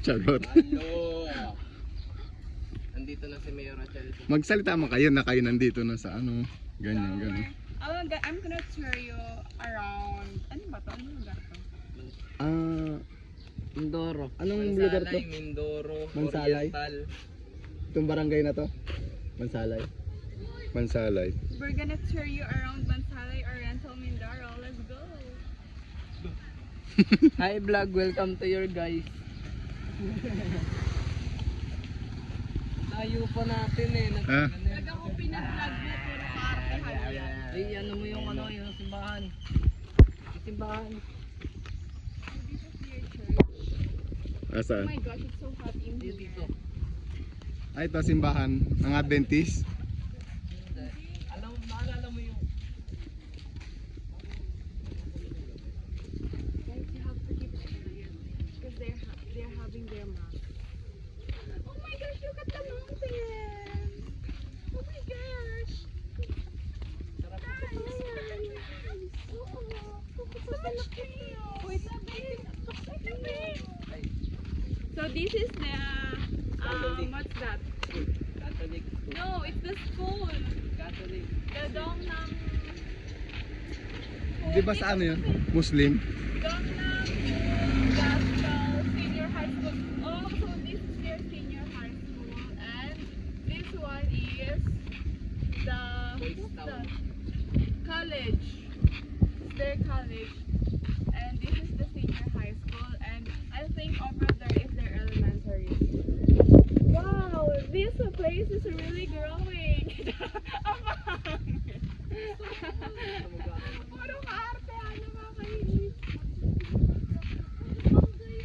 Charot. Hello. Nandito na si Mayor Rachel. Magsalita mo kayo na kayo nandito na sa ano. Ganyan, ganyan. I'm gonna tour you around. Ano ba to? Ano lugar to? Mindoro. Anong lugar to? Mindoro. Mansalay? Oriental. Itong barangay na to? Mansalay. Mansalay. We're gonna tour you around Mansalay Oriental Mindoro. Let's go. Hi vlog, welcome to your guys. Tayo pa natin eh. Ah? Pag ako pinag-vlog mo, puro kaartehan yan. Ay, ano mo yung ano, yung simbahan. Yung simbahan. This is your church. Oh Asaan? my gosh, it's so hot in here. Dito. Ay, ito simbahan ng Adventist. Naalala mo yung Guys, you have to keep it quiet because they're having their mass. Oh my gosh, look at the mountain! Oh my gosh! So this is the what's that? Catholic. No, it's the school. Catholic. The Dongnam. Di ba sa ano yun? Muslim? Dongnam Gospel Senior High School. Oh, so this is their senior high school, and this one is the what's that? College. It's their college, and this is the senior high school, and I think over there is their elementary school. Wow, this place is really growing. Puro kaarte, ano makakainis. Anapla,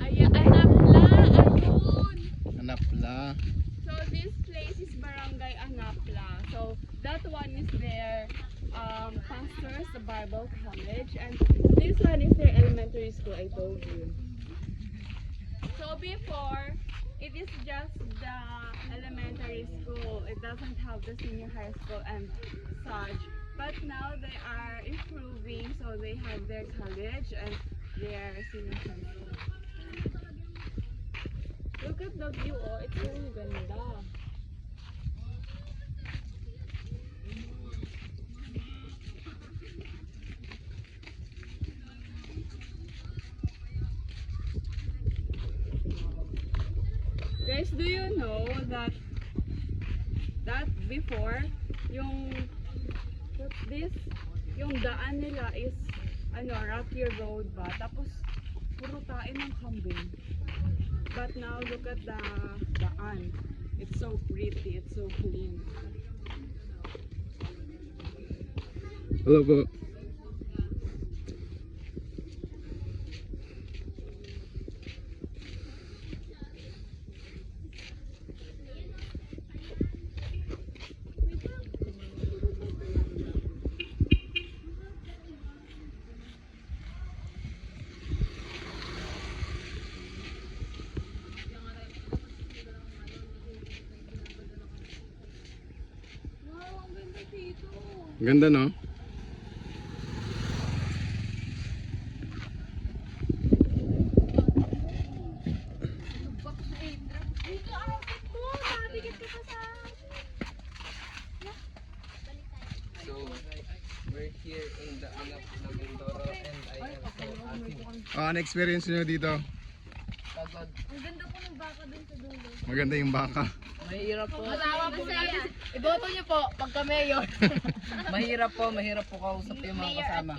ayun. Anapla. So this place is Barangay Anapla. So that one is their pastors, the Bible College, and this one is their elementary school, I told you. So before, it is just the elementary school. It doesn't have the senior high school and such. But now they are improving, so they have their college and their senior high school. Look at the view, oh, it's really ganda. Guys, do you know that before yung what's this? Yung daan nila is ano, rocky road ba? Tapos puro tain ng kambing. But now look at the daan. It's so pretty, it's so clean. Hello po. Wow, ang ganda dito. Ganda no? Dito outfit ko, nakadikit ka pa sa... So, we're here in the Anapla Mindoro and I am so happy. Ano experience nyo dito? Pagod. Ang ganda po ng baka dun sa dulo. Maganda yung baka. Mahirap po. Kasama po natin. Iboto niyo po pagka mayor. Mahirap po kausap yung mga kasama.